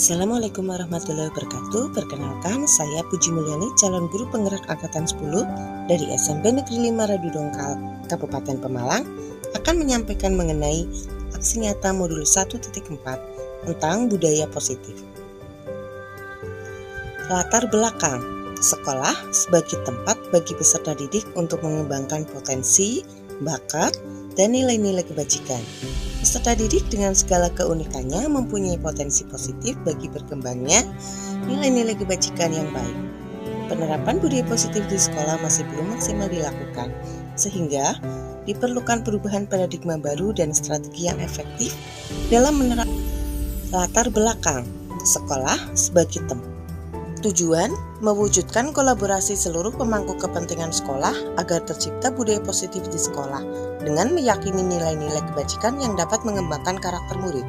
Assalamualaikum warahmatullahi wabarakatuh. Perkenalkan, saya Puji Mulyani, calon guru penggerak angkatan 10 dari SMP Negeri 5 Radu Dongkal, Kabupaten Pemalang, akan menyampaikan mengenai aksi nyata modul 1.4 tentang budaya positif. Latar belakang: sekolah sebagai tempat bagi peserta didik untuk mengembangkan potensi, bakat, dan nilai-nilai kebajikan. Peserta didik dengan segala keunikannya mempunyai potensi positif bagi berkembangnya nilai-nilai kebajikan yang baik. Penerapan budaya positif di sekolah masih belum maksimal dilakukan, sehingga diperlukan perubahan paradigma baru dan strategi yang efektif dalam menerapkan. Latar belakang: sekolah sebagai tempat. Tujuan: mewujudkan kolaborasi seluruh pemangku kepentingan sekolah agar tercipta budaya positif di sekolah dengan meyakini nilai-nilai kebajikan yang dapat mengembangkan karakter murid.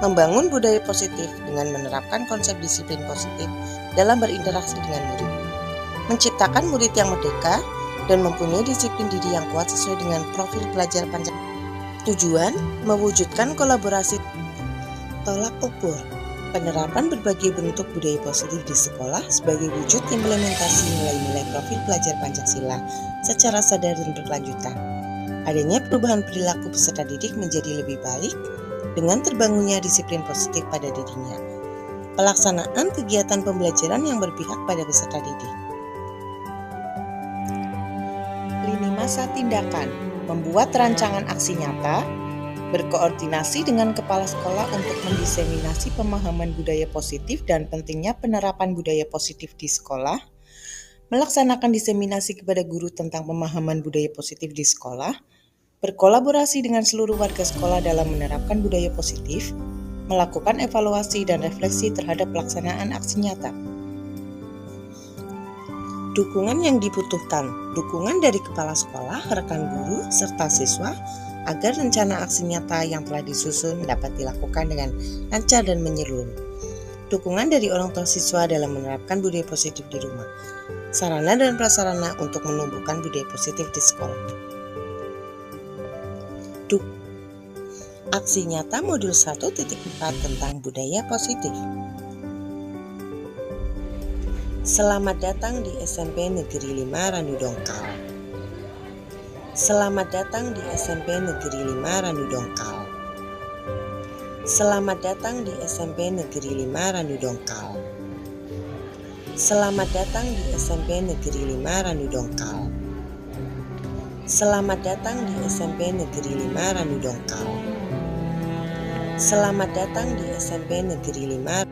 Membangun budaya positif dengan menerapkan konsep disiplin positif dalam berinteraksi dengan murid. Menciptakan murid yang merdeka dan mempunyai disiplin diri yang kuat sesuai dengan profil pelajar Pancasila. Tujuan: mewujudkan kolaborasi. Tolak ukur: penerapan berbagai bentuk budaya positif di sekolah sebagai wujud implementasi nilai-nilai profil pelajar Pancasila secara sadar dan berkelanjutan. Adanya perubahan perilaku peserta didik menjadi lebih baik dengan terbangunnya disiplin positif pada dirinya. Pelaksanaan kegiatan pembelajaran yang berpihak pada peserta didik. Lini masa tindakan: membuat rancangan aksi nyata, berkoordinasi dengan kepala sekolah untuk mendiseminasi pemahaman budaya positif dan pentingnya penerapan budaya positif di sekolah, melaksanakan diseminasi kepada guru tentang pemahaman budaya positif di sekolah, berkolaborasi dengan seluruh warga sekolah dalam menerapkan budaya positif, melakukan evaluasi dan refleksi terhadap pelaksanaan aksi nyata. Dukungan yang dibutuhkan: dukungan dari kepala sekolah, rekan guru, serta siswa, agar rencana aksi nyata yang telah disusun dapat dilakukan dengan lancar dan menyeluruh. Dukungan dari orang tua siswa dalam menerapkan budaya positif di rumah. Sarana dan prasarana untuk menumbuhkan budaya positif di sekolah. Aksi nyata modul 1.4 tentang budaya positif. Selamat datang di SMP Negeri 5 Randu Dongkal. Selamat datang di SMP Negeri 5 Randu Dongkal. Selamat datang di SMP Negeri 5 Randu Dongkal. Selamat datang di SMP Negeri 5 Randu Dongkal. Selamat datang di SMP Negeri 5 Randu Dongkal. Selamat datang di SMP Negeri 5.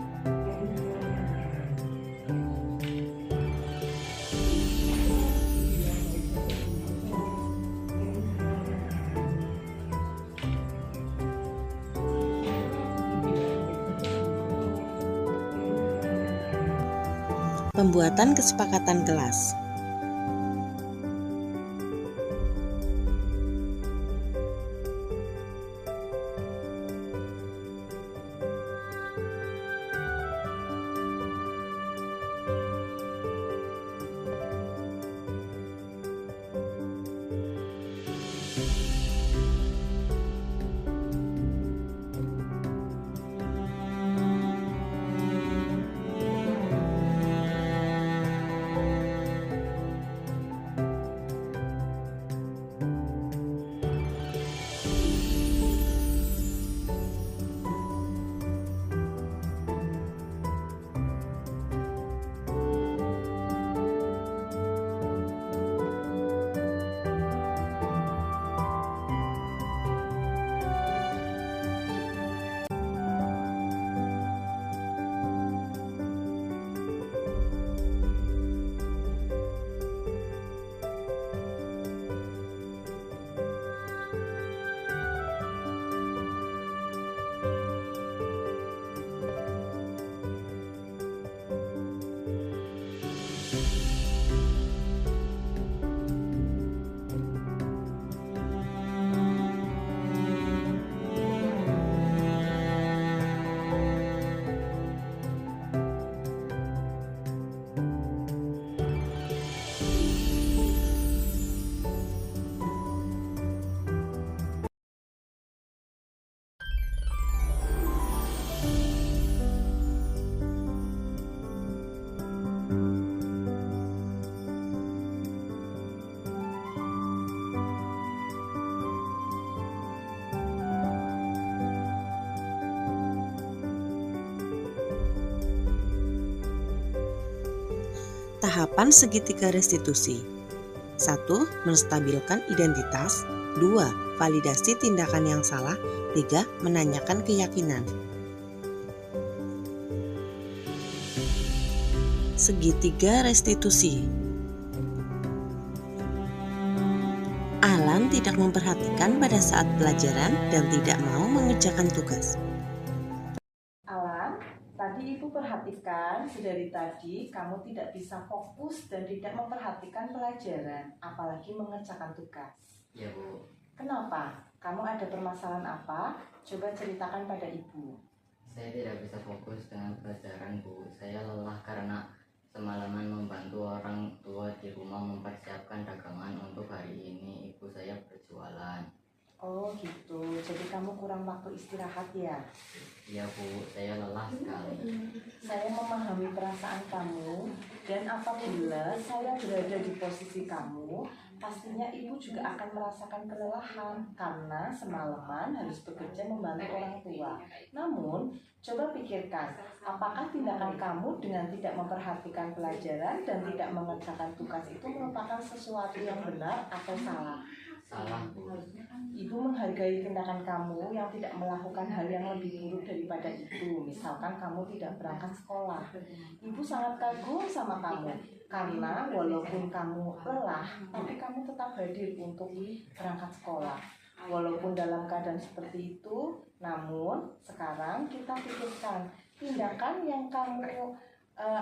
Pembuatan kesepakatan kelas. Tahapan segitiga restitusi. 1. Menstabilkan identitas. 2. Validasi tindakan yang salah. 3. Menanyakan keyakinan. Segitiga restitusi. Alan tidak memperhatikan pada saat pelajaran dan tidak mau mengerjakan tugas. Alan, tadi Ibu perhatikan sedari tadi kamu tidak bisa fokus dan tidak memperhatikan pelajaran, apalagi mengerjakan tugas. Ya Bu, Kenapa? Kamu ada permasalahan apa? Coba ceritakan pada Ibu. saya tidak bisa fokus dengan pelajaran Bu. Saya lelah karena semalaman membantu orang tua di rumah mempersiapkan dagangan untuk hari ini. Ibu saya berjualan. Oh gitu, jadi kamu kurang waktu istirahat ya? Ya Bu, saya lelah sekali. Saya memahami perasaan kamu dan apabila saya berada di posisi kamu, pastinya Ibu juga akan merasakan kelelahan karena semalaman harus bekerja membantu orang tua. Namun, coba pikirkan, apakah tindakan kamu dengan tidak memperhatikan pelajaran dan tidak mengerjakan tugas itu merupakan sesuatu yang benar atau salah? Salah Bu. Ibu menghargai tindakan kamu yang tidak melakukan hal yang lebih buruk daripada itu. Misalkan kamu tidak berangkat sekolah. Ibu sangat kagum sama kamu karena walaupun kamu lelah, tapi kamu tetap hadir untuk berangkat sekolah. Walaupun dalam keadaan seperti itu, namun sekarang kita pikirkan tindakan yang kamu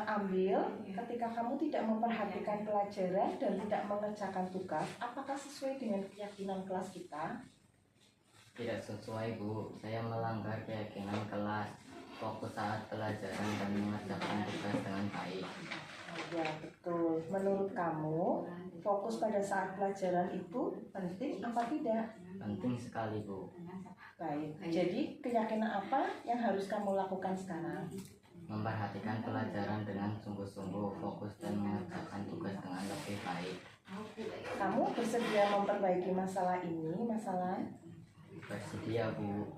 ambil ketika kamu tidak memperhatikan pelajaran dan tidak mengerjakan tugas, apakah sesuai dengan keyakinan kelas kita? Tidak sesuai Bu, saya melanggar keyakinan kelas, fokus saat pelajaran dan mengerjakan tugas dengan baik. Ya betul. Menurut kamu, fokus pada saat pelajaran itu penting apa tidak? Penting sekali Bu. Baik, jadi keyakinan apa yang harus kamu lakukan sekarang? Memperhatikan pelajaran dengan sungguh-sungguh, fokus dan mengerjakan tugas dengan lebih baik. Kamu bersedia memperbaiki masalah ini, Bersedia Bu.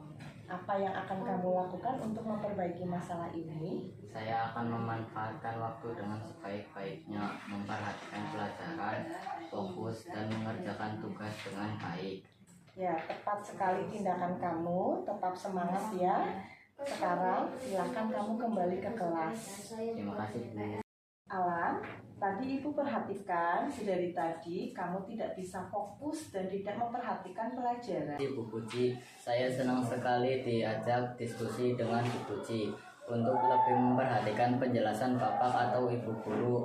apa yang akan kamu lakukan untuk memperbaiki masalah ini? Saya akan memanfaatkan waktu dengan sebaik-baiknya, memperhatikan pelajaran, fokus dan mengerjakan tugas dengan baik. Ya, tepat sekali tindakan kamu, tetap semangat ya. Sekarang silakan kamu kembali ke kelas. Terima kasih Bu. Alan, tadi Ibu perhatikan sedari tadi kamu tidak bisa fokus dan tidak memperhatikan pelajaran. Ibu Puji, saya senang sekali diajak diskusi dengan Ibu Puji untuk lebih memperhatikan penjelasan Bapak atau Ibu Guru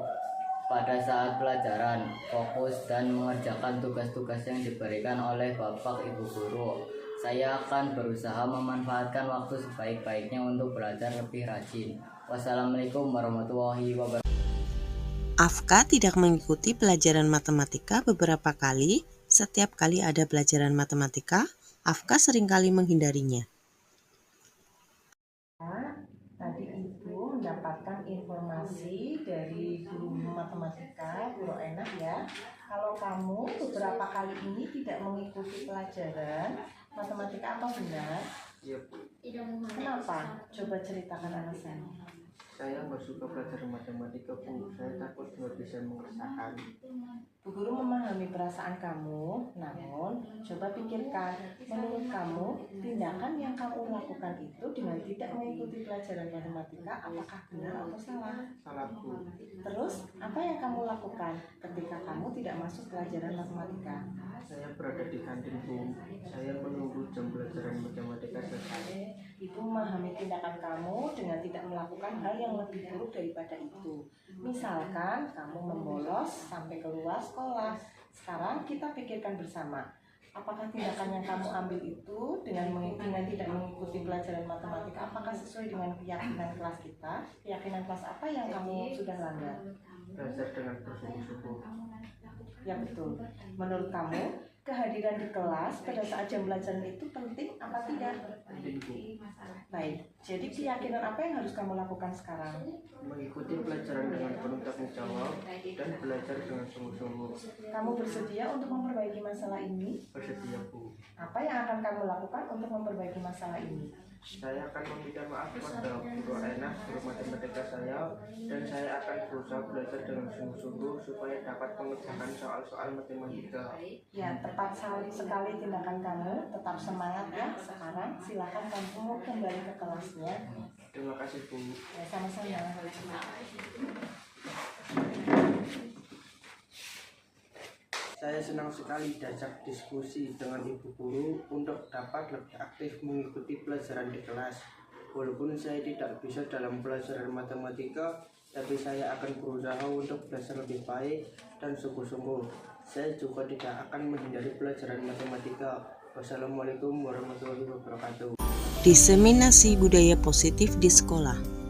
pada saat pelajaran, fokus dan mengerjakan tugas-tugas yang diberikan oleh Bapak Ibu Guru. Saya akan berusaha memanfaatkan waktu sebaik-baiknya untuk belajar lebih rajin. Wassalamualaikum warahmatullahi wabarakatuh. Afka tidak mengikuti pelajaran matematika beberapa kali. Setiap kali ada pelajaran matematika, Afka seringkali menghindarinya. Tadi Ibu mendapatkan informasi dari guru matematika, guru enak ya. Kalau kamu beberapa kali ini tidak mengikuti pelajaran matematika, apa benar? Iya Bu, Kenapa? Coba ceritakan alasannya. saya nggak suka belajar matematika Bu, saya takut nggak bisa mengerjakan. Bu Guru memahami perasaan kamu, namun coba pikirkan, menurut kamu tindakan yang kamu lakukan itu dengan tidak mengikuti pelajaran matematika apakah benar atau salah? Salah Bu, Terus apa yang kamu lakukan ketika kamu tidak masuk pelajaran matematika? saya berada di kantin Bu, saya menunggu jam pelajaran matematika selesai. Ibu memahami tindakan kamu dengan tidak melakukan hal yang lebih buruk daripada itu. Misalkan kamu membolos sampai keluar sekolah. Sekarang kita pikirkan bersama, apakah tindakan yang kamu ambil itu dengan tidak mengikuti pelajaran matematika, apakah sesuai dengan keyakinan kelas kita? Keyakinan kelas apa yang kamu sudah langgar? Belajar dengan bersungguh-sungguh. Ya betul. Menurut kamu, kehadiran di kelas pada saat jam pelajaran itu penting apa tidak? Penting Bu, Baik, jadi keyakinan apa yang harus kamu lakukan sekarang? mengikuti pelajaran dengan penuh tanggung jawab dan belajar dengan sungguh-sungguh. Kamu bersedia untuk memperbaiki masalah ini? Bersedia Bu, Apa yang akan kamu lakukan untuk memperbaiki masalah ini? Saya akan meminta maaf kepada guru enak, guru matematika saya, dan saya akan berusaha belajar dengan sungguh-sungguh supaya dapat mengerjakan soal-soal matematika. Ya, tepat sekali tindakan kamu. Tetap semangat ya. Sekarang silakan kamu kembali ke kelasnya. Terima kasih, Bu. Ya, sama-sama. Saya senang sekali diajak diskusi dengan ibu guru untuk dapat lebih aktif mengikuti pelajaran di kelas. Walaupun saya tidak bisa dalam pelajaran matematika, tapi saya akan berusaha untuk belajar lebih baik dan sungguh-sungguh. Saya juga tidak akan menghindari pelajaran matematika. Wassalamualaikum warahmatullahi wabarakatuh. Diseminasi budaya positif di sekolah.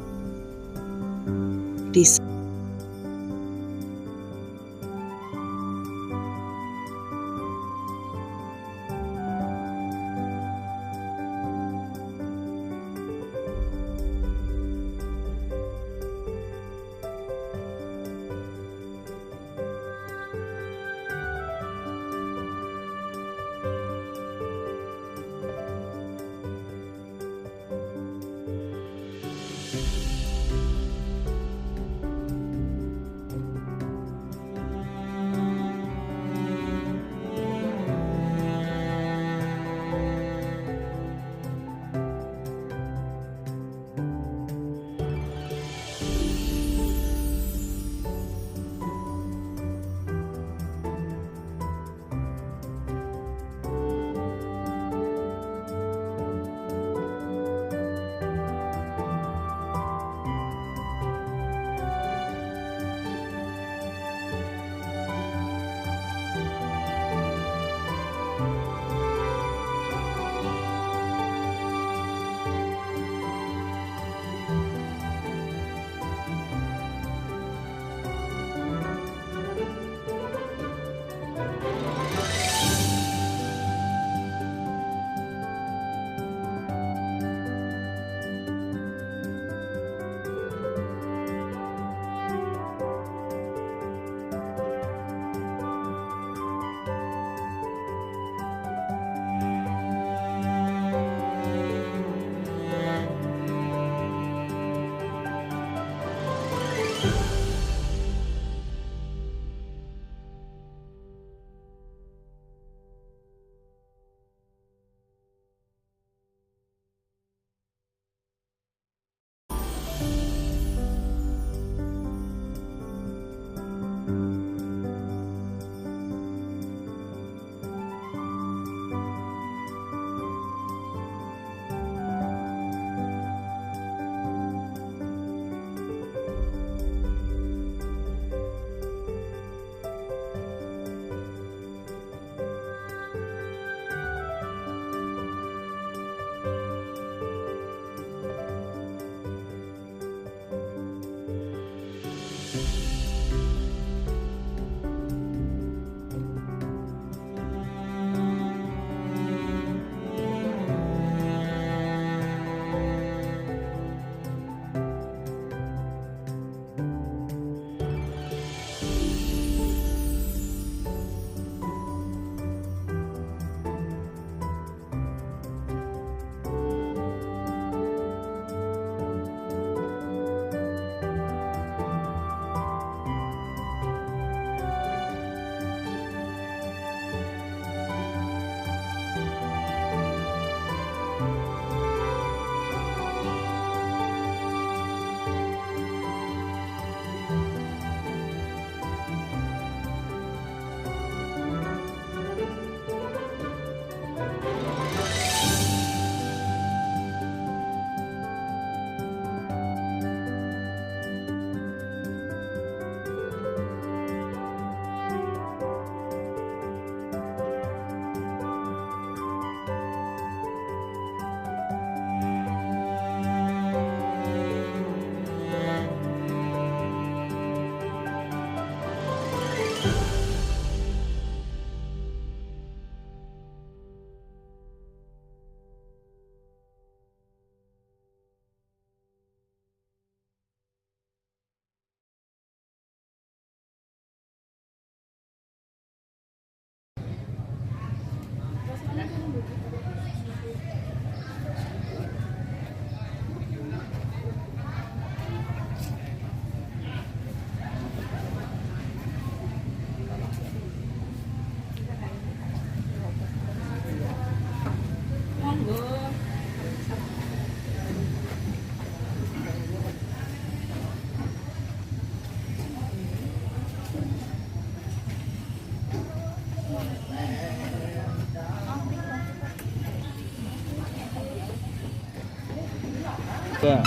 Ya.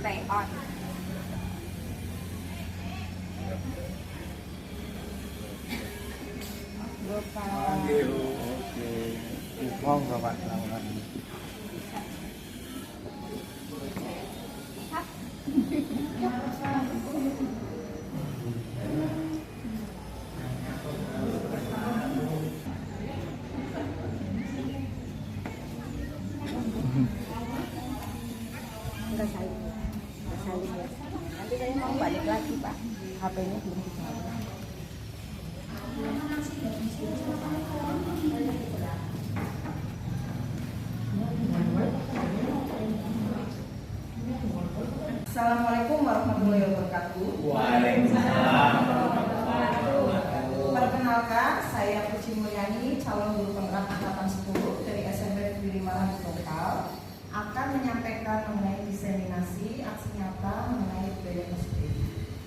Stay on. Monggo Pak, selamat. Udah salin ya. Nanti saya mau balik lagi Pak. HP-nya belum dijawab. Assalamualaikum warahmatullahi wabarakatuh. Waalaikumsalam. Perkenalkan, saya Puji Mulyani, calon guru penggerak angkatan 10 dari SMP Negeri 5 Lokal, akan menyampaikan mengenai diseminasi aksi nyata mengenai budaya positif.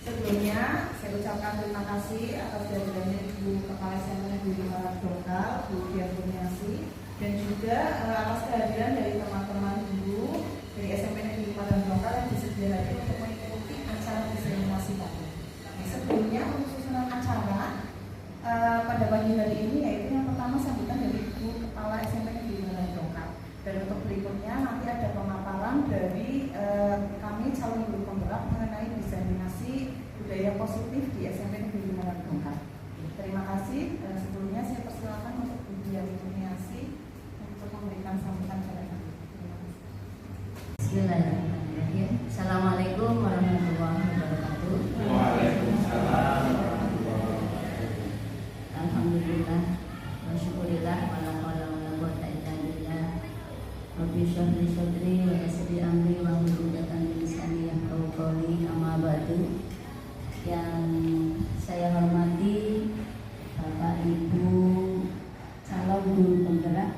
Sebelumnya, saya ucapkan terima kasih atas kehadirannya Ibu Kepala SMP Negeri 5 Lokal, Bu Dian Kurniasi, dan juga atas kehadiran dari teman-teman guru dari SMP Negeri 5 Lokal yang bersedia hadir untuk mengikuti acara diseminasi tadi. Sebelumnya, untuk susunan acara pada pagi hari ini, yaitu yang pertama sambutan dari Ibu Kepala SMP Negeri 5 Lokal. Dan untuk berikutnya nanti ada pemaparan dari kami calon guru penggerak mengenai diseminasi budaya positif di SMP Negeri 5 Lokal. Terima kasih. Sebelumnya saya persilakan untuk Bu Dian Kurniasi untuk memberikan sambutan pada kami. Terima kasih. Bismillahirrahmanirrahim. Assalamualaikum warahmatullahi wabarakatuh. Waalaikumsalam. Alhamdulillah wa syukurillah wa la haula wa la quwwata illa billah. Rabbi shrah li sadri wa yassir li amri wa hlul 'uqdatam min lisani yafqahu qawli. Amma ba'du. Yang saya hormati Bapak Ibu calon guru penggerak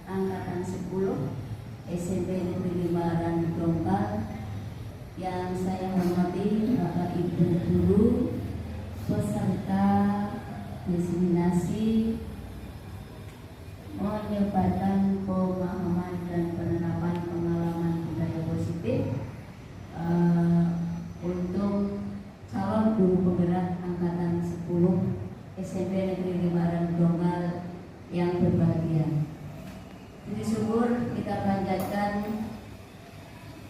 angkatan 10 SMP Negeri 5 Randuglongkal, yang saya hormati Bapak Ibu guru peserta diseminasi menyebarkan pemahaman dan penerapan pengalaman budaya positif untuk calon guru penggerak angkatan 10 SMP Negeri 5 Randuglongkal yang berbahagia. Puji syukur kita panjatkan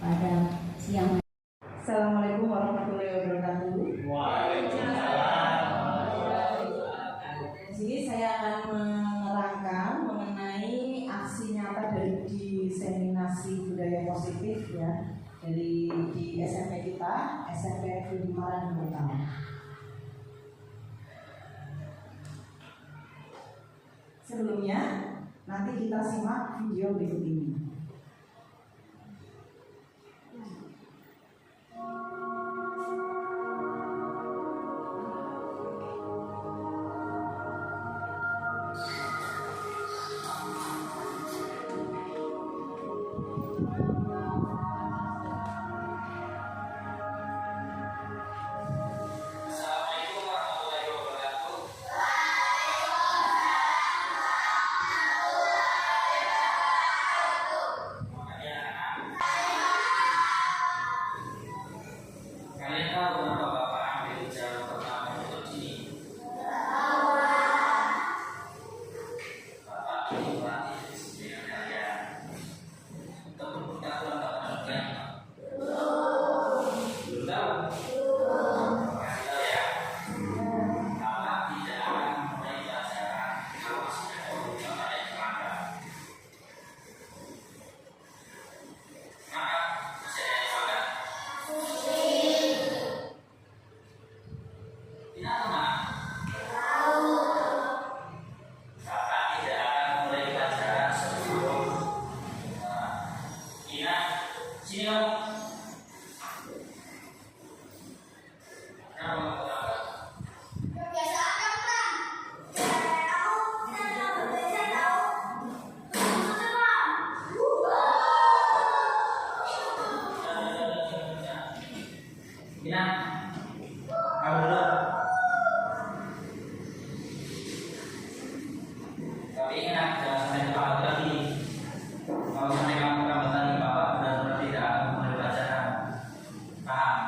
pada siang. Assalamualaikum warahmatullahi wabarakatuh. Di sini saya akan menerangkan mengenai aksi nyata dari diseminasi budaya positif ya dari di SMP kita, SMP Negeri 5 Randuglongkal. Sebelumnya, nanti kita simak video berikut ini. Kamu dulu. Tapi ingat, jangan sampai terlambat lagi. Kalau sampai kamu terlambat lagi, Bapak benar-benar tidak akan memberi pelajaran. Paham?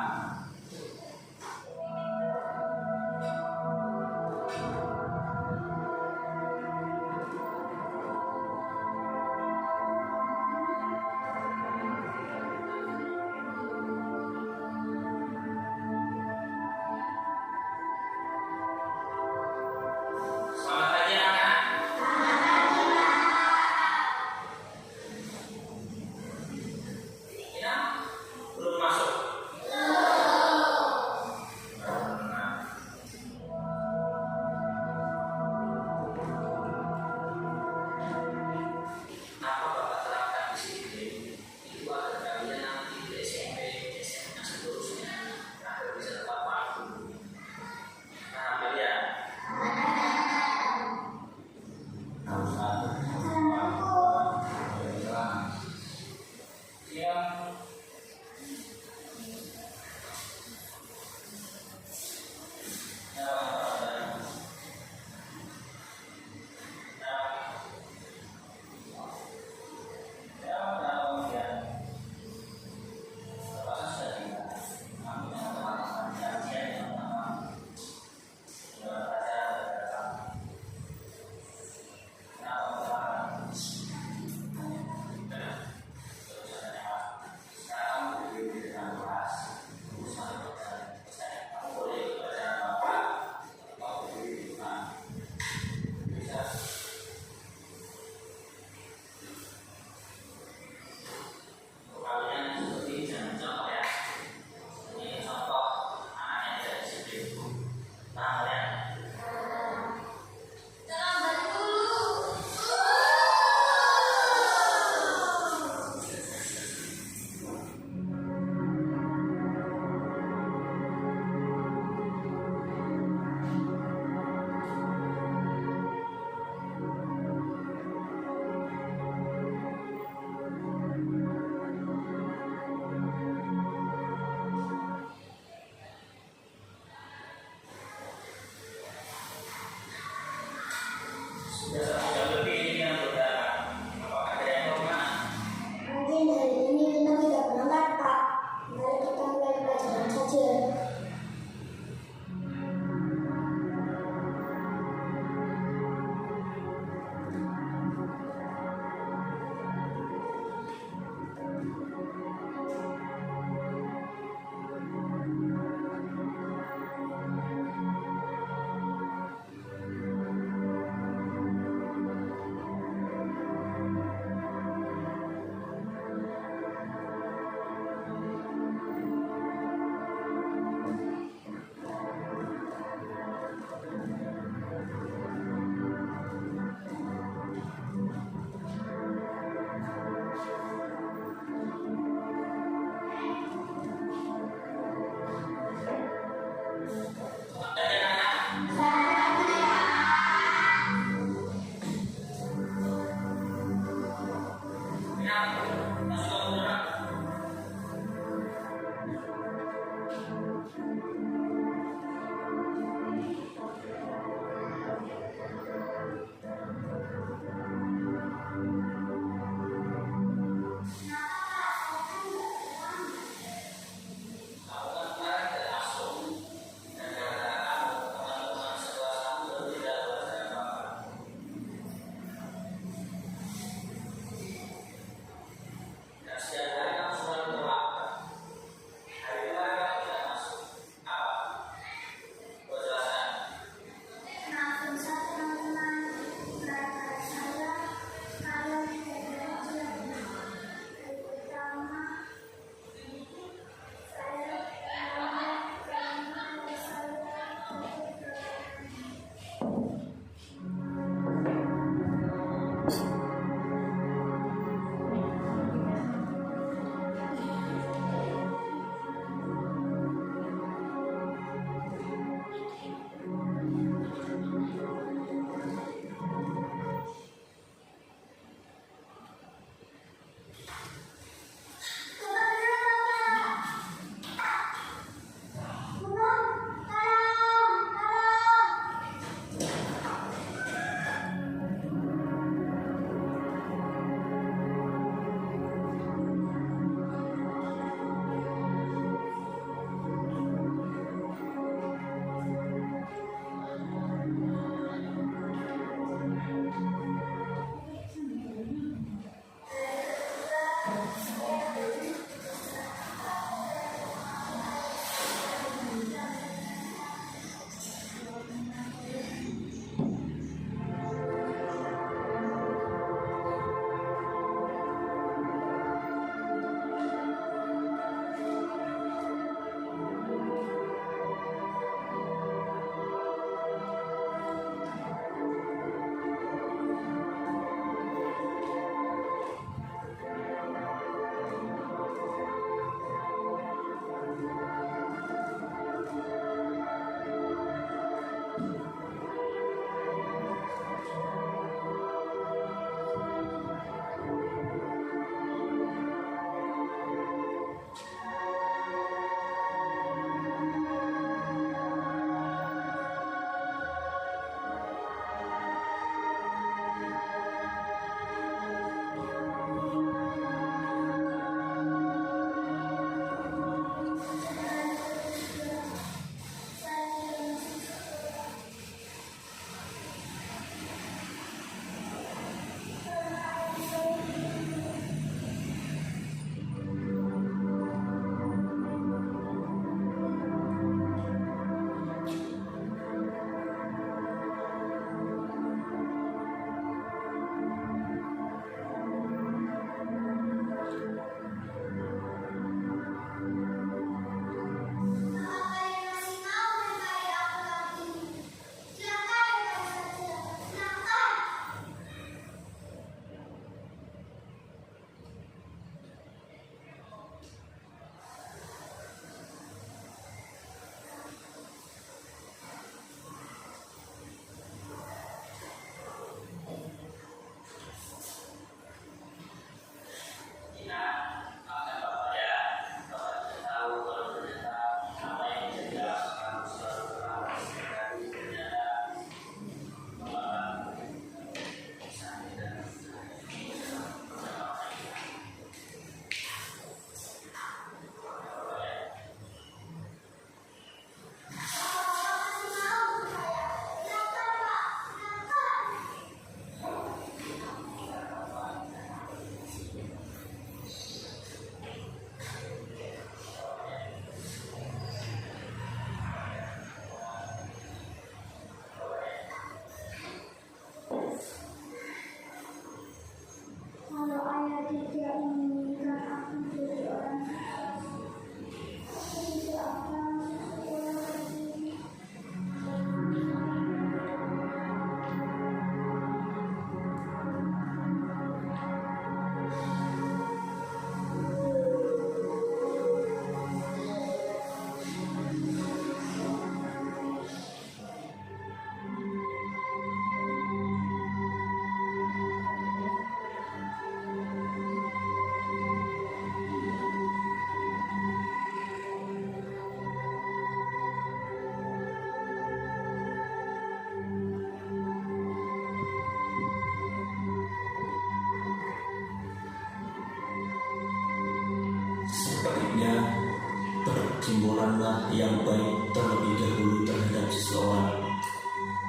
perlakuan yang baik terlebih dahulu terhadap seseorang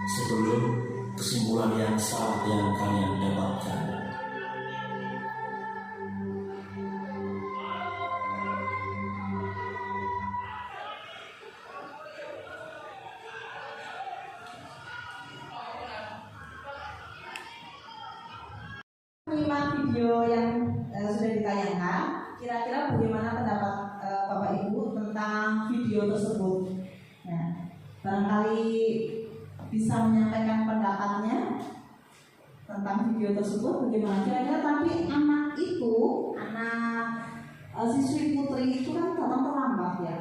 sebelum kesimpulan yang salah yang kalian dapatkan. Menyimak video yang sudah ditayangkan, kira-kira bagaimana pendapat Bapak Ibu tentang video tersebut? Nah, barangkali bisa menyampaikan pendapatnya tentang video tersebut bagaimana? Kira-kira tapi anak itu, siswi putri itu kan datang terlambat ya,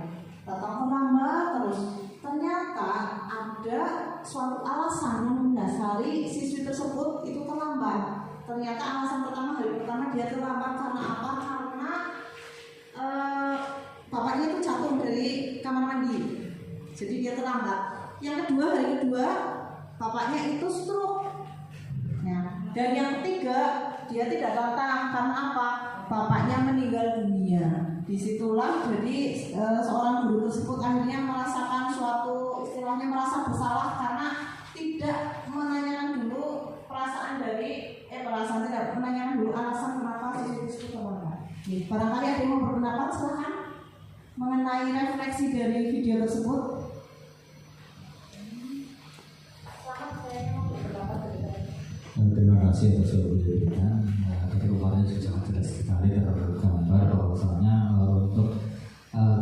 datang terlambat terus. Ternyata ada suatu alasan yang mendasari siswi tersebut itu terlambat. Ternyata alasan pertama, hari pertama dia terlambat karena apa? Karena bapaknya itu jatuh dari kamar mandi, jadi dia terlambat. Yang kedua, hari kedua bapaknya itu stroke. Nah, dan yang ketiga dia tidak datang karena apa? Bapaknya meninggal dunia. Disitulah jadi seorang guru tersebut akhirnya merasakan suatu istilahnya merasa bersalah karena tidak menanyakan dulu tidak menanyakan dulu alasan kenapa siswi itu terlambat. Barangkali ada yang mau berpendapat, silahkan mengenai refleksi dari video tersebut. Terima kasih atas perbincangan. Tadi kemarin sangat jelas sekali tergambar bahwasanya untuk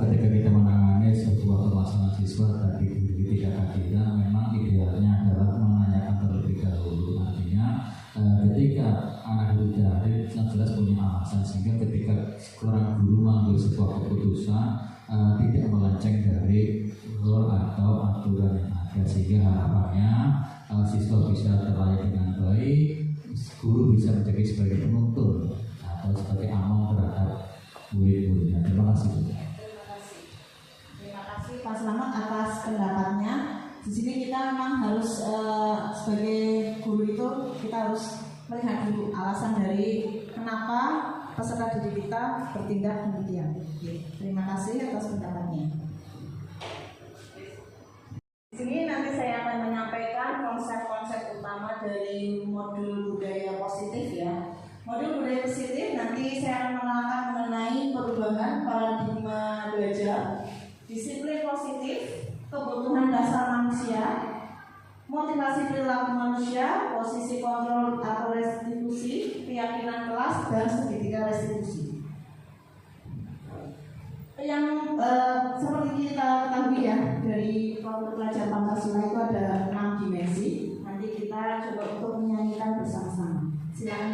ketika kita menangani sebuah permasalahan siswa dari tiga kita memang idealnya adalah menanyakan terlebih dahulu. Artinya ketika anak itu hadir jelas punya alasan, sehingga ketika seorang guru mengambil sebuah keputusan tidak melenceng dari rule atau aturan yang ada, sehingga harapannya siswa bisa terlayani dengan baik, guru bisa menjadi sebagai penuntun atau sebagai among terhadap murid-muridnya. Terima kasih. Terima kasih Pak Selamat atas pendapatnya. Di sini kita memang harus sebagai guru itu kita harus melihat dulu alasan dari kenapa peserta didik kita bertindak demikian. Terima kasih atas pendapatnya. Di sini nanti saya akan menyampaikan konsep-konsep utama dari modul budaya positif ya. Modul budaya positif nanti saya akan menerangkan mengenai perubahan paradigma belajar, disiplin positif, kebutuhan dasar manusia, motivasi perilaku manusia, posisi kontrol atau restitusi, keyakinan kelas, dan segitiga restitusi. Yang seperti kita ketahui ya, dari kelompok pelajar Pancasila itu ada 6 dimensi. Nanti kita coba untuk menyanyikan bersama-sama. Silakan.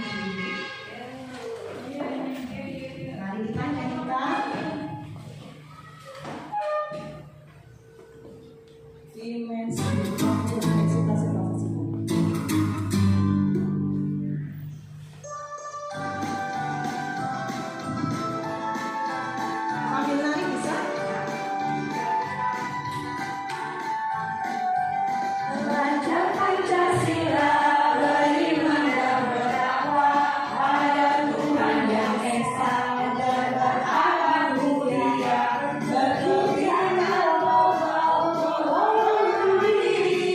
Mari kita nyanyikan dimensi bahasa Sibuk. Sambil nari bisa? Belajar Pancasila beriman dan berdakwah pada Tuhan yang esa dan berakhlak mulia, berbudi dan bertakwa diri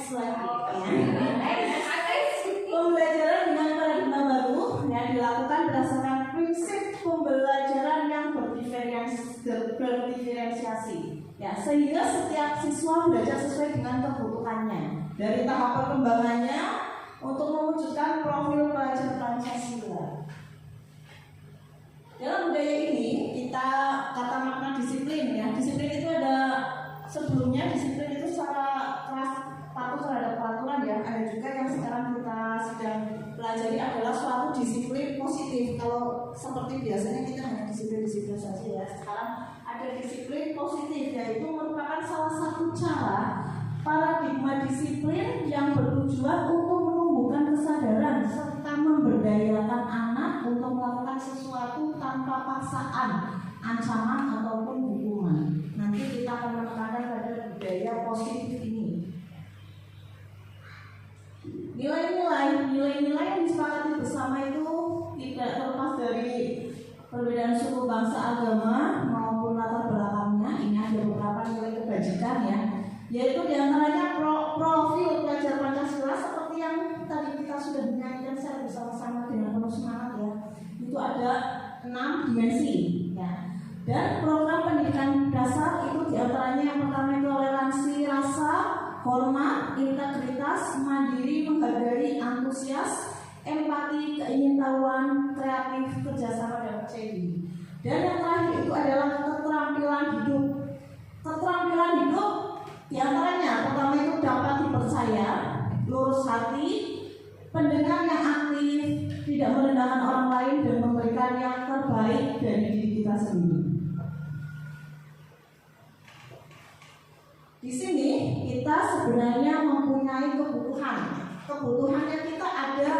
next lagi. Pembelajaran dengan paradigma baru ya dilakukan berdasarkan prinsip pembelajaran yang berdiferensiasi. Ya, sehingga setiap siswa belajar sesuai dengan kebutuhannya dari tahap perkembangannya untuk mewujudkan profil pelajar Pancasila. Dalam budaya ini kita kata makna disiplin ya. Disiplin itu ada sebelumnya disiplin itu secara keras patuh terhadap peraturan ya. Ada juga yang sekarang kita sedang pelajari adalah suatu disiplin positif. Kalau seperti biasanya kita hanya disiplin saja ya. Sekarang ada disiplin positif yaitu merupakan salah satu cara paradigma disiplin yang bertujuan untuk menumbuhkan kesadaran serta memberdayakan anak untuk melakukan sesuatu tanpa paksaan, ancaman ataupun hukuman. Nanti kita akan menekankan pada budaya positif ini. Nilai-nilai yang disepakati bersama itu tidak terlepas dari perbedaan suku, bangsa, agama maupun latar belakangnya. Ini ada beberapa nilai kebajikan ya, yaitu diantaranya profil pelajar Pancasila seperti yang tadi kita sudah menyanyikan secara bersama-sama dengan penuh semangat ya. Itu ada 6 dimensi ya. Dan program pendidikan dasar itu diantaranya yang pertama itu toleransi rasa, hormat, integritas, mandiri, menghargai, antusias, empati, keingintahuan, kreatif, kerjasama, dan percaya diri. Dan yang terakhir itu adalah keterampilan hidup. Keterampilan hidup diantaranya pertama itu dapat dipercaya, lurus hati, pendengar yang aktif, tidak merendahkan orang lain, dan memberikan yang terbaik dari diri kita sendiri. Di sini kita sebenarnya mempunyai kebutuhan. Kebutuhannya kita ada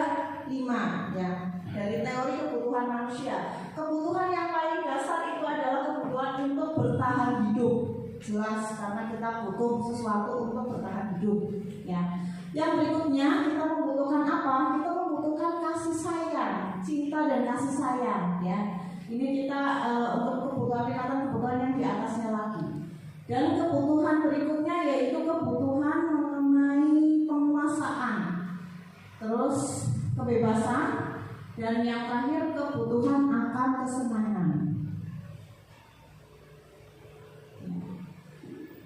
5 ya. Dari teori kebutuhan manusia. Kebutuhan yang paling dasar itu adalah kebutuhan untuk bertahan hidup. Jelas karena kita butuh sesuatu untuk bertahan hidup ya. Yang berikutnya kita membutuhkan apa? Kita membutuhkan kasih sayang, cinta dan kasih sayang ya. Ini kita untuk kebutuhan yang di atasnya lagi. Dan kebutuhan berikutnya yaitu kebutuhan mengenai penguasaan, terus kebebasan, dan yang terakhir kebutuhan akan kesenangan.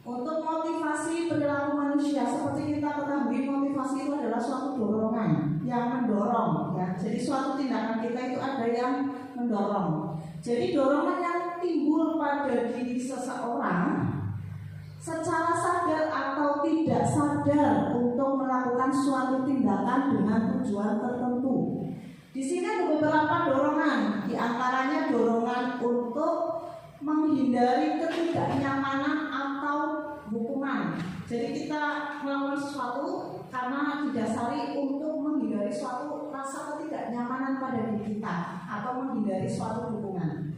Untuk motivasi perilaku manusia, seperti kita ketahui motivasi itu adalah suatu dorongan yang mendorong ya. Jadi suatu tindakan kita itu ada yang mendorong. Jadi dorongan yang timbul pada diri seseorang secara sadar atau tidak sadar untuk melakukan suatu tindakan dengan tujuan tertentu. Di sini ada beberapa dorongan, di antaranya dorongan untuk menghindari ketidaknyamanan atau hukuman. Jadi kita melakukan sesuatu karena didasari untuk menghindari suatu rasa ketidaknyamanan pada diri kita atau menghindari suatu hukuman.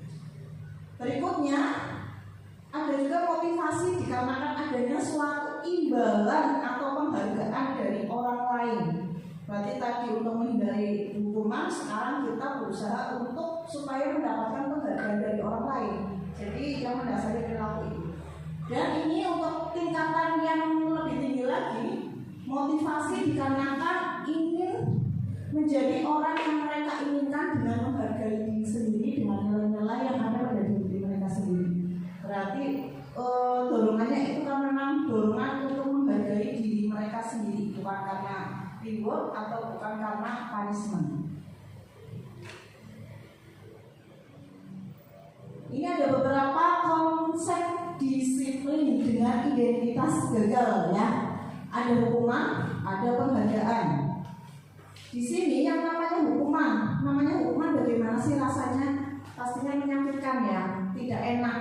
Berikutnya ada juga motivasi dikarenakan adanya suatu imbalan atau penghargaan dari orang lain. Berarti tadi untuk menghindari hukuman, sekarang kita berusaha untuk supaya mendapatkan penghargaan dari orang lain. Jadi yang mendasari perilaku itu. Dan ini untuk tingkatan yang lebih tinggi lagi, motivasi dikarenakan ingin menjadi orang yang mereka inginkan dengan menghargai diri sendiri dengan nilai-nilai yang ada pada diri mereka sendiri. Berarti dorongannya itu kan memang dorongan untuk menghargai diri mereka sendiri, bukan karena reward atau bukan karena punishment. Ini ada beberapa konsep disiplin dengan identitas gagal ya. Ada hukuman, ada penghargaan. Di sini yang namanya hukuman bagaimana sih rasanya? Pastinya menyakitkan ya, tidak enak.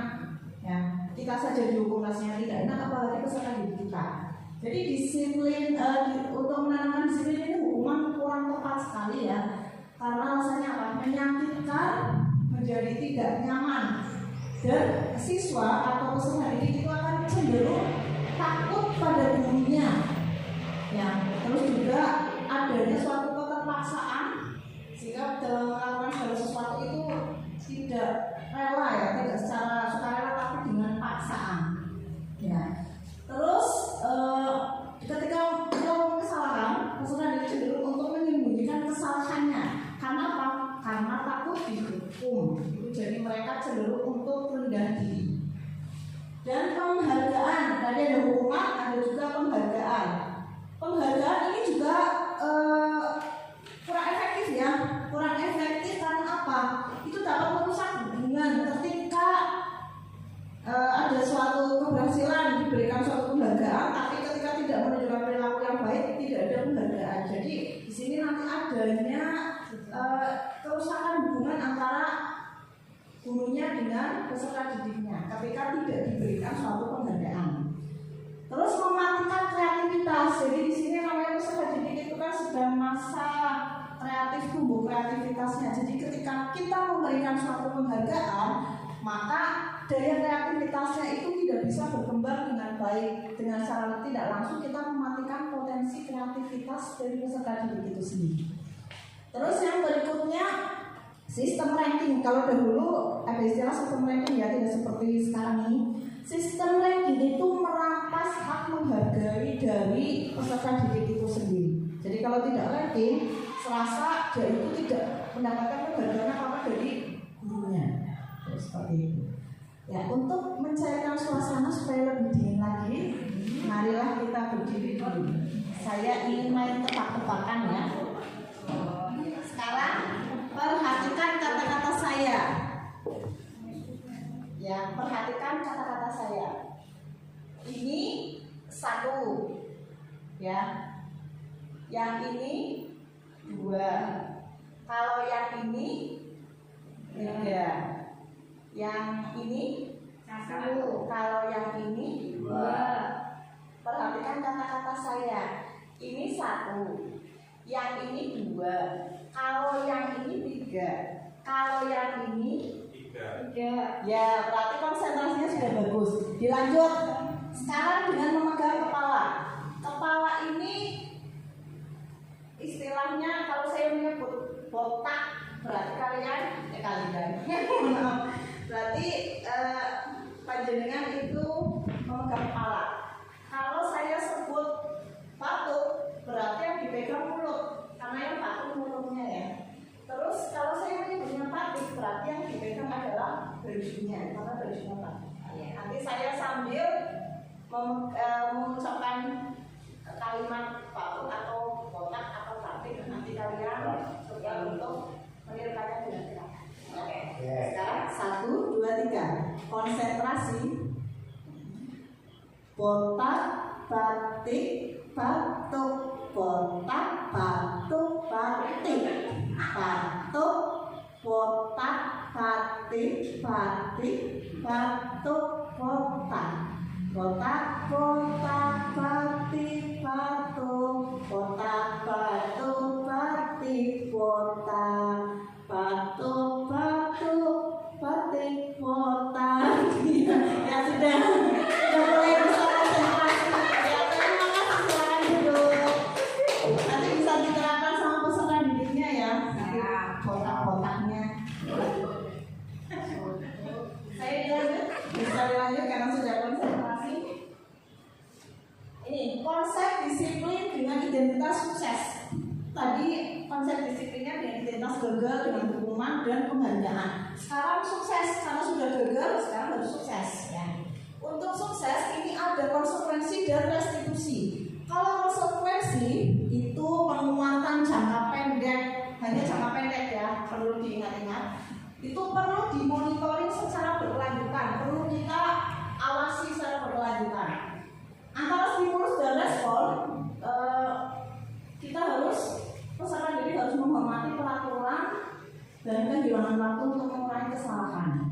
Ya, kita saja dihukum rasanya tidak enak, apalagi peserta didik kita. Jadi disiplin untuk menanamkan disiplin ini hukuman kurang tepat sekali ya, karena rasanya apa? Menyakitkan, menjadi tidak nyaman, dan siswa atau peserta didik itu akan cenderung takut pada gurunya. Ya, terus juga adanya suatu keterpaksaan sehingga dalam melakukan segala sesuatu itu tidak rela ya, tidak secara sukarela tapi dengan paksaan ya. Terus ketika kita cenderung untuk rendah diri. Dan penghargaan, tadi ada hukuman, ada juga penghargaan. Penghargaan ini juga kurang efektif ya, kurang efektif karena apa? Itu dapat merusak hubungan ketika ada suatu keberhasilan diberikan suatu penghargaan, tapi ketika tidak menunjukkan perilaku yang baik tidak ada penghargaan. Jadi di sini nanti adanya kerusakan hubungan antara gurunya dengan peserta didiknya ketika tidak diberikan suatu penghargaan. Terus mematikan kreativitas. Jadi di sini namanya peserta didik itu kan sedang masa kreatif, tumbuh kreativitasnya. Jadi ketika kita memberikan suatu penghargaan, maka daya kreativitasnya itu tidak bisa berkembang dengan baik. Dengan cara tidak langsung kita mematikan potensi kreativitas dari peserta didik itu sendiri. Terus yang berikutnya sistem ranking. Kalau dahulu ada istilah sistem ranking ya, tidak seperti sekarang ini. Sistem ranking itu merampas hak menghargai dari peserta didik itu sendiri. Jadi kalau tidak ranking, serasa dia itu tidak mendapatkan penghargaan apa-apa dari gurunya. Seperti itu. Ya, untuk mencairkan suasana supaya lebih dingin lagi, marilah kita berdiri dulu. Saya ingin main tebak-tebakan ya. Sekarang perhatikan kata-kata saya. Ya, perhatikan kata-kata saya. Ini satu, ya. Yang ini dua. Kalau yang ini tiga. Yang ini satu. Kalau yang ini dua. Perhatikan kata-kata saya. Ini satu. Yang ini dua. Kalau yang ini tiga. Kalau yang ini tiga. Ya, berarti konsentrasinya sudah bagus. Dilanjut. Sekarang dengan memegang kepala. Kepala ini istilahnya kalau saya menyebut botak, berarti kalian berarti panjenengan itu memegang kepala. Kalau saya sebut batuk, berarti yang dipegang mulut, karena yang batuk mulutnya ya. Terus kalau saya menyebutnya batik, berarti yang dipegang adalah berisunya, karena berisunya batik. Nanti saya sambil mengucapkan kalimat batuk atau botak atau batik, nanti kalian coba untuk menirukannya dengan benar. Oke. Sekarang 1, 2, 3. Konsentrasi. Botak, batik, batuk. Botak, batuk, batik. Batuk, botak, batik, batik. Batuk, botak. Botak, botak, batik, batuk. Botak, batuk, batik, botak. Batuk, batuk, batik, botak. Ya sudah mulai bisa konsentrasi. Ya, terima kasih, silakan duduk. Nanti bisa diterapkan sama peserta didiknya ya. Botak-botaknya. Saya dilanjut, bisa dilanjut karena sudah konsentrasi. Ini konsep disiplin dengan identitas sukses. Tadi konsep disiplinnya dengan identitas gagal, dengan hukuman dan penghargaan. Sekarang sukses, karena sudah gagal, sekarang harus sukses ya. Untuk sukses ini ada konsekuensi dan restitusi. Kalau konsekuensi itu penguatan jangka pendek, hanya jangka pendek ya, perlu diingat-ingat. Itu perlu dimonitoring secara berkelanjutan, perlu kita awasi secara berkelanjutan. Antara stimulus dan respon, kita harus peserta didik harus menghormati peraturan dan kehilangan waktu untuk mengurangi kesalahan.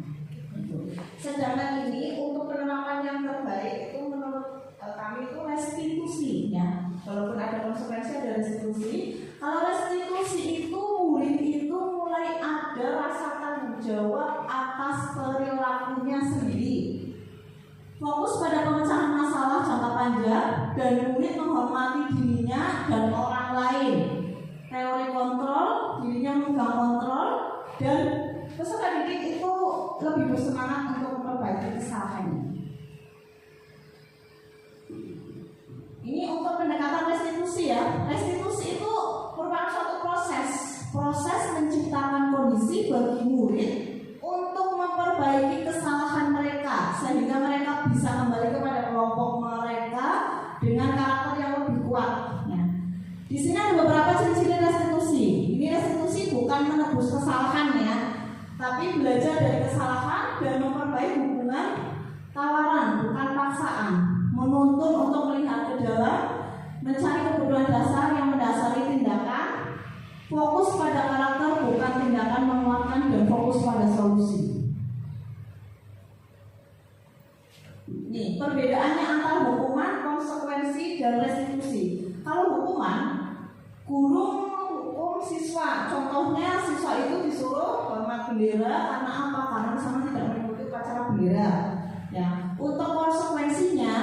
Sedangkan ini untuk penerapan yang terbaik itu menurut kami itu restitusi ya. Walaupun ada konsekuensi ada restitusi. Kalau restitusi itu murid itu mulai ada rasa tanggung jawab atas perilakunya sendiri. Fokus pada pemecahan masalah jangka panjang dan murid menghormati dirinya dan orang lain. Teori kontrol, dirinya memegang kontrol, dan peserta didik itu lebih bersemangat untuk memperbaiki kesalahannya. Ini untuk pendekatan restitusi ya. Restitusi itu merupakan suatu proses menciptakan kondisi bagi murid untuk memperbaiki sehingga mereka bisa kembali kepada kelompok mereka dengan karakter yang lebih kuat. Ya. Di sini ada beberapa ciri-ciri restitusi. Ini restitusi bukan menebus kesalahan ya, tapi belajar dari kesalahan dan memperbaiki hubungan tawaran, bukan paksaan. Menuntun untuk melihat ke dalam, mencari kebutuhan dasar yang mendasari tindakan, fokus pada karakter bukan tindakan menguatkan, dan fokus pada solusi. Nih, perbedaannya antara hukuman, konsekuensi, dan restitusi. Kalau hukuman, guru menghukum siswa. Contohnya siswa itu disuruh hormat bendera karena apa? Karena misalnya tidak mengikuti upacara bendera. Ya, untuk konsekuensinya,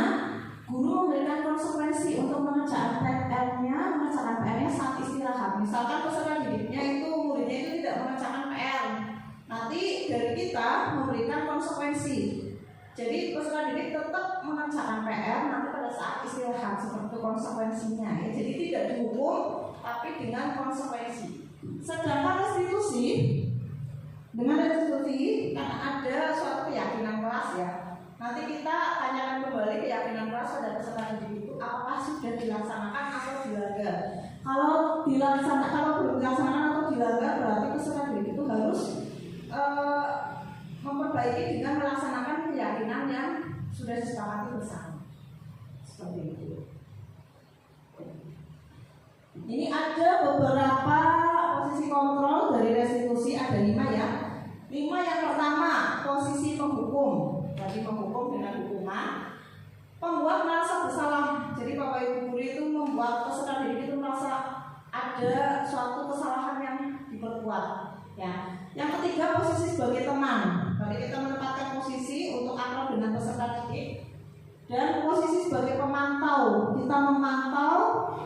guru memberikan konsekuensi untuk mengerjakan PR-nya saat istirahat. Misalkan peserta didiknya itu muridnya itu tidak mengerjakan PR, nanti dari kita memberikan konsekuensi. Jadi peserta didik tetap mengerjakan PR nanti pada saat istirahat, seperti konsekuensinya. Ya, jadi tidak dihukum, tapi dengan konsekuensi. Sedangkan restitusi, dengan restitusi karena ada suatu keyakinan kelas ya. Nanti kita tanyakan kembali keyakinan kelas pada peserta didik itu apakah sudah dilaksanakan atau dilanggar. Kalau belum dilaksanakan atau dilanggar, berarti peserta didik itu harus memperbaiki dengan melaksanakan keyakinan yang sudah disepakati bersama. Seperti itu. Ini ada beberapa posisi kontrol dari restitusi, ada 5 ya. 5 yang pertama, posisi penghukum. Jadi menghukum dengan hukuman. Pembuat merasa bersalah. Jadi Bapak Ibu guru itu membuat peserta didik itu merasa ada suatu kesalahan yang diperbuat. Ya. Yang ketiga, posisi sebagai teman. Jadi kita menempatkan posisi untuk akrab dengan peserta didik. Dan posisi sebagai pemantau, kita memantau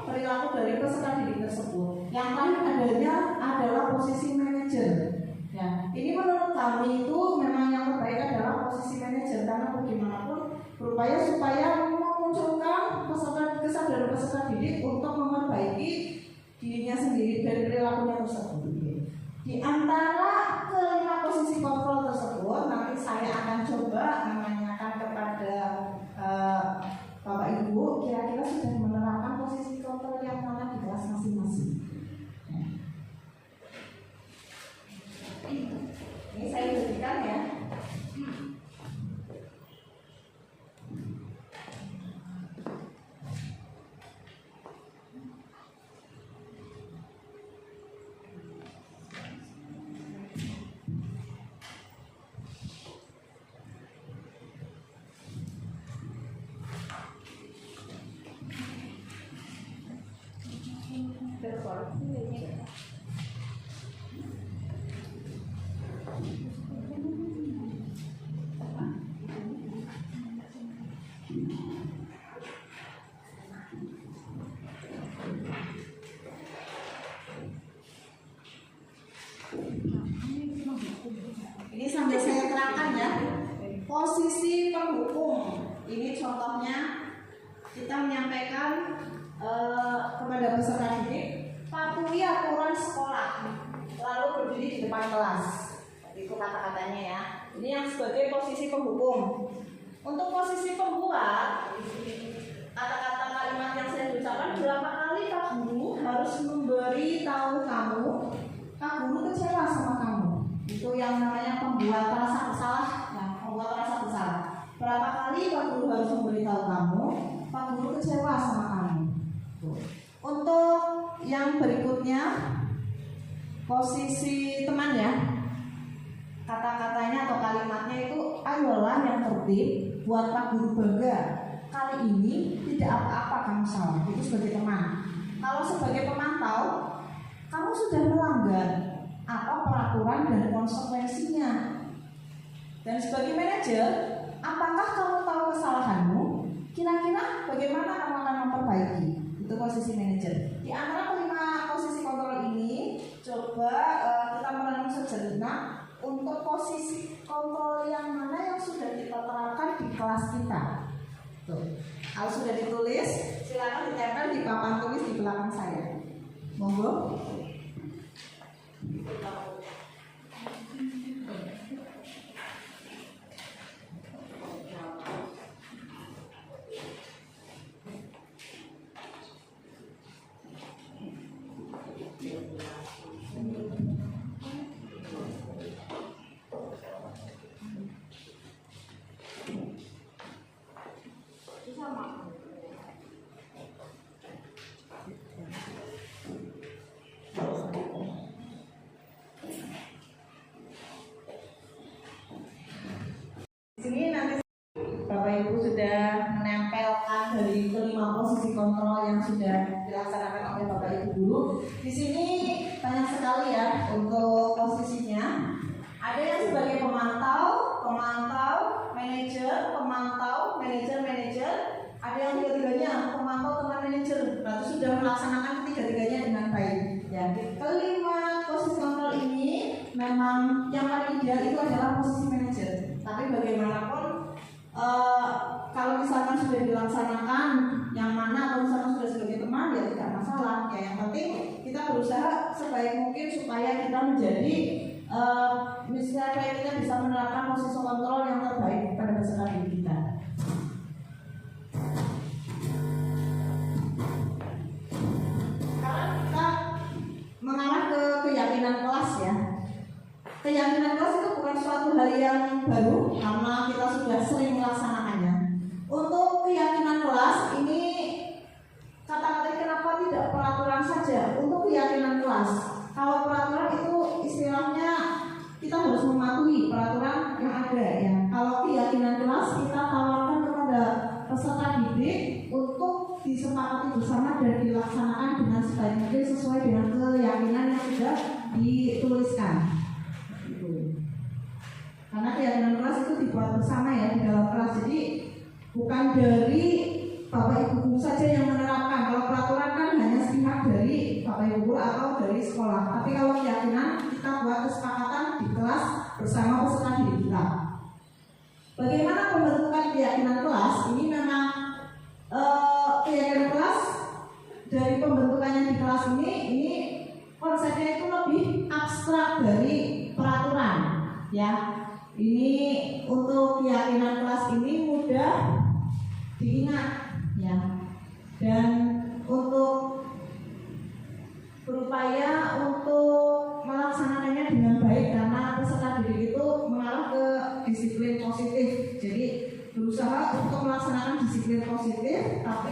perilaku dari peserta didik tersebut. Yang lain adanya adalah posisi manajer. Ya, ini menurut kami itu memang yang terbaik adalah posisi manajer, karena bagaimanapun berupaya supaya memunculkan kesadaran peserta didik untuk memperbaiki dirinya sendiri dari perilakunya tersebut. Di antara kelima posisi kontrol tersebut, nanti saya akan coba menanyakan kepada Bapak Ibu, kira-kira sudah menerapkan posisi kontrol yang mana di kelas masing-masing. Ini saya berikan ya. Ini sambil saya terangkan ya. Posisi penghukum. Ini contohnya kita menyampaikan kepada peserta didik, patuhi aturan sekolah, lalu berdiri di depan kelas. Itu kata-katanya ya. Ini yang sebagai posisi penghukum. Untuk posisi pembuat, kata-kata kalimat yang saya ucapkan, berapa kali Pak Guru harus memberi tahu kamu, Pak Guru kecewa sama kamu. Itu yang namanya pembuat rasa bersalah, ya, pembuat rasa bersalah. Berapa kali Pak Guru harus memberitahu kamu, Pak Guru kecewa sama kamu. Untuk yang berikutnya, posisi teman ya, kata-katanya atau kalimatnya itu, ayolah yang tertib, buat Pak Guru bangga. Kali ini tidak apa-apa kamu salah. Itu sebagai teman. Kalau sebagai pemantau, kamu sudah melanggar apa peraturan dan konsekuensinya. Dan sebagai manajer, apakah kamu tahu kesalahanmu? Kira-kira bagaimana kamu akan memperbaiki? Itu posisi manajer. Di antara kelima posisi kontrol ini, coba kita merenung sejenak untuk posisi kontrol yang mana yang sudah kita terapkan di kelas kita. Tuh. Kalau sudah ditulis, silakan ditempel di papan tulis di belakang saya. Monggo. sama. Di sini nanti Bapak Ibu sudah menempelkan dari kelima posisi kontrol yang sudah dilaksanakan oleh Bapak Ibu guru. Di sini banyak sekali ya untuk posisinya. Ada yang sebagai pemantau, manajer. Ada yang tiga-tiganya, pemantau, teman manajer. Berarti sudah melaksanakan ketiga-tiganya dengan baik. Ya, kelima posisi kontrol ini memang yang paling ideal itu adalah posisi manajer. Tapi bagaimanapun kalau misalkan sudah dilaksanakan yang mana atau misalkan sudah sebagai teman ya tidak masalah. Ya, yang penting kita berusaha sebaik mungkin supaya kita menjadi misalnya kita bisa menerapkan posisi kontrol yang terbaik pada peserta didik kita. Karena kita mengarah ke keyakinan kelas ya. Keyakinan kelas itu bukan suatu hal yang baru karena kita sudah sering melaksanakannya. Untuk keyakinan kelas ini kata-kata kenapa tidak peraturan saja. Untuk keyakinan kelas, kalau peraturan itu istilahnya kita harus mematuhi peraturan yang ada ya. Kalau keyakinan kelas kita tawarkan kepada peserta didik untuk disepakati bersama dan dilaksanakan dengan sebaik mungkin sesuai dengan keyakinan yang sudah dituliskan. Karena keyakinan kelas itu dibuat bersama ya di dalam kelas. Jadi bukan dari Bapak Ibu guru saja yang menerapkan. Kalau peraturan kan hanya sepihak dari Bapak Ibu guru atau dari sekolah. Tapi kalau keyakinan kita buat kesepakatan di kelas bersama peserta didik kita. Bagaimana pembentukan keyakinan kelas? Ini memang keyakinan kelas dari pembentukannya di kelas ini konsepnya itu lebih abstrak dari peraturan ya. Ini untuk keyakinan kelas ini mudah diingat ya, dan untuk berupaya untuk melaksanakannya dengan baik karena peserta didik itu mengarah ke disiplin positif. Jadi berusaha untuk melaksanakan disiplin positif, tapi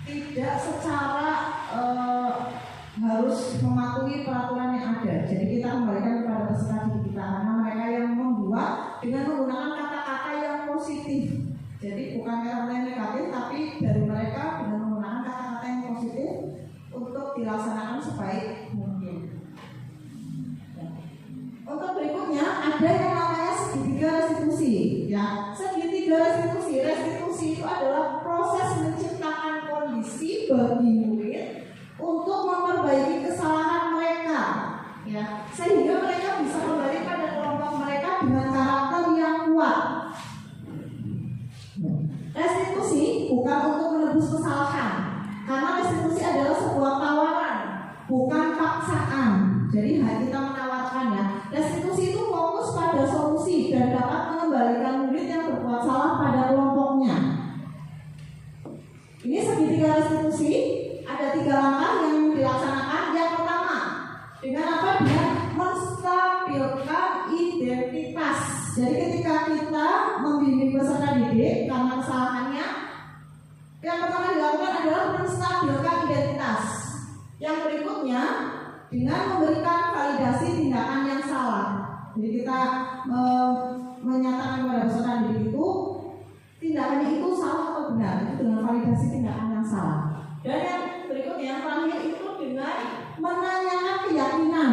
tidak secara harus mematuhi peraturan yang ada. Jadi kita kembalikan kepada peserta didik kita karena mereka yang membuat dengan menggunakan kata-kata yang positif. Jadi bukan kata-kata yang negatif, tapi dari mereka dengan menggunakan kata-kata yang positif untuk dilaksanakan sebaik mungkin. Untuk berikutnya ada yang namanya segitiga restitusi. Ya, segitiga restitusi. Restitusi itu adalah proses menciptakan kondisi bagi murid untuk memperbaiki kesalahan mereka, ya, sehingga mereka bisa kembali pada kelompok mereka dengan karakter yang kuat. Restitusi bukan untuk menebus kesalahan, karena restitusi adalah sebuah tawaran, bukan paksaan. Jadi kita menawarkan ya. Restitusi itu fokus pada solusi dan dapat mengembalikan murid yang berbuat salah pada kelompoknya. Ini segitiga restitusi. Ada 3 langkah yang dilaksanakan. Yang pertama, dengan apa? Dengan menstabilkan identitas. Jadi ketika kita membimbing peserta didik karena kesalahannya, yang pertama dilakukan adalah menstabilkan identitas. Yang berikutnya, dengan memberikan validasi tindakan yang salah. Jadi kita menyatakan kepada peserta didik itu tindakannya itu salah atau benar, itu dengan validasi tindakan yang salah. Dan yang berikutnya, yang terakhir itu dengan menanyakan keyakinan.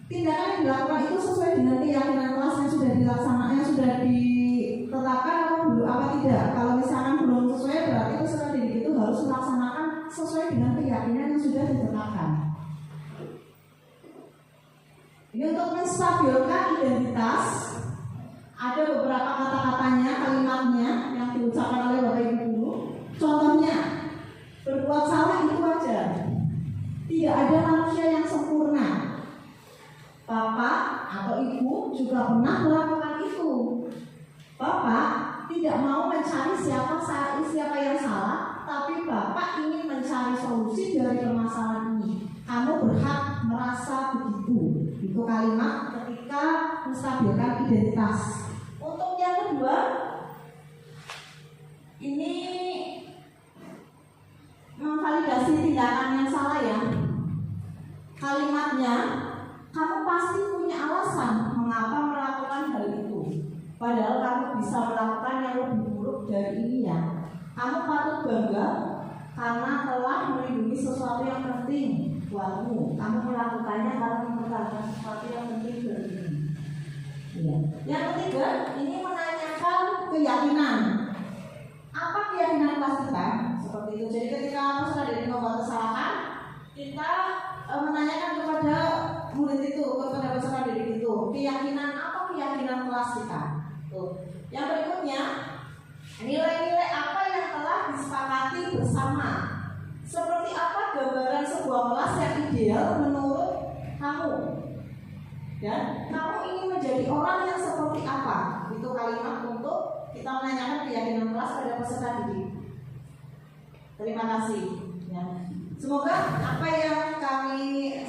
Tindakan yang dilakukan itu sesuai dengan keyakinan kelas yang sudah dilaksanakan, yang sudah ditetapkan atau belum apa tidak. Kalau misalkan belum sesuai, berarti peserta didik itu harus melaksanakan sesuai dengan keyakinan yang sudah ditetapkan. Ini untuk menstabilkan identitas. Ada beberapa kata-katanya, kalimatnya yang diucapkan oleh Bapak Ibu guru. Contohnya, berbuat salah itu wajar. Tidak ada manusia yang sempurna. Bapak atau ibu juga pernah melakukan itu. Bapak tidak mau mencari siapa yang salah, tapi Bapak ingin mencari solusi dari permasalahan ini. Kamu berhak merasa begitu. Itu kalimat ketika menstabilkan identitas. Untuk yang kedua, rekomendasi tindakan yang salah ya. Kalimatnya, kamu pasti punya alasan mengapa melakukan hal itu. Padahal kamu bisa melakukan yang lebih buruk dari ini ya. Kamu patut bangga karena telah melindungi sesuatu yang penting buatmu. Kamu melakukannya karena mempertahankan sesuatu yang penting bagimu. Ya. Yang ketiga, ini menanyakan keyakinan. Apa keyakinan kelas kita? Seperti itu. Jadi ketika peserta didik membuat kesalahan, kita menanyakan kepada murid itu, kepada peserta didik itu, keyakinan apa keyakinan kelas kita. Tuh. Yang berikutnya, nilai-nilai apa yang telah disepakati bersama. Seperti apa gambaran sebuah kelas yang ideal menurut kamu? Dan kamu ingin menjadi orang yang seperti apa? Itu kalimat untuk kita menanyakan keyakinan kelas pada peserta didik. Terima kasih. Ya. Semoga apa yang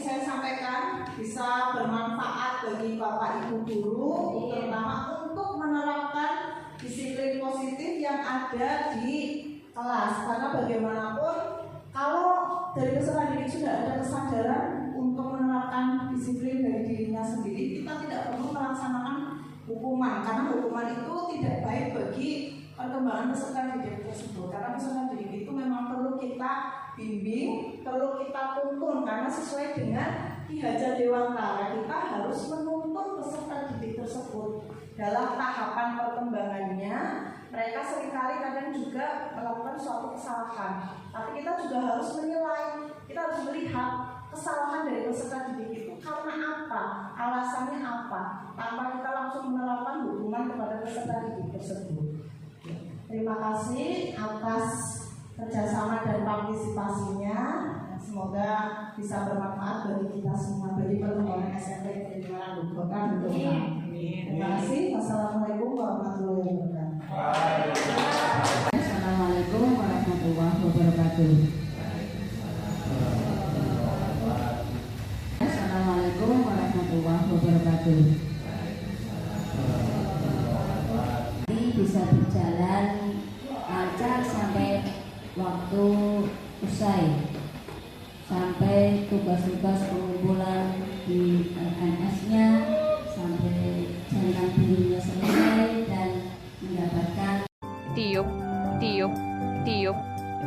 saya sampaikan bisa bermanfaat bagi Bapak Ibu guru, terutama untuk menerapkan disiplin positif yang ada di kelas. Karena bagaimanapun kalau dari peserta didik sudah ada kesadaran untuk menerapkan disiplin dari dirinya sendiri, kita tidak perlu melaksanakan hukuman, karena hukuman itu tidak baik bagi perkembangan peserta didik tersebut. Karena peserta didik itu memang perlu kita bimbing, perlu kita tuntun, karena sesuai dengan Ki Hajar Dewantara kita harus menuntun peserta didik tersebut dalam tahapan perkembangannya. Mereka seringkali kadang juga melakukan suatu kesalahan, tapi kita juga harus menilai, kita harus melihat kesalahan dari peserta didik itu karena apa, alasannya apa, tanpa kita langsung menerapkan hukuman kepada peserta didik tersebut. Terima kasih atas kerjasama dan partisipasinya. Semoga bisa bermanfaat bagi kita semua, bagi perkembangan SMP di mana Bukan. Terima kasih. Wassalamualaikum warahmatullahi wabarakatuh. Assalamualaikum warahmatullahi wabarakatuh. Assalamualaikum warahmatullahi wabarakatuh. Ini bisa berjalan lancar sampai waktu usai, sampai tugas-tugas pengumpulan di LMS-nya, sampai jalan dirinya selesai dan mendapatkan tiup, tiup, tiup,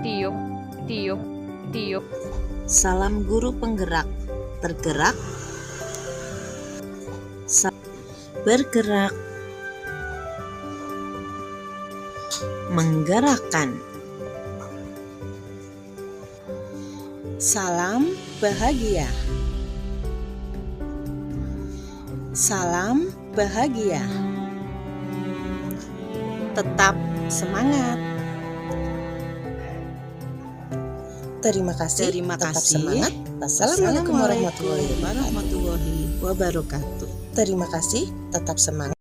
tiup, tiup, tiup. Salam guru penggerak, tergerak, bergerak, menggerakkan. Salam bahagia. Salam bahagia. Tetap semangat. Terima kasih. Tetap semangat. Wassalamualaikum warahmatullahi wabarakatuh. Terima kasih. Tetap semangat.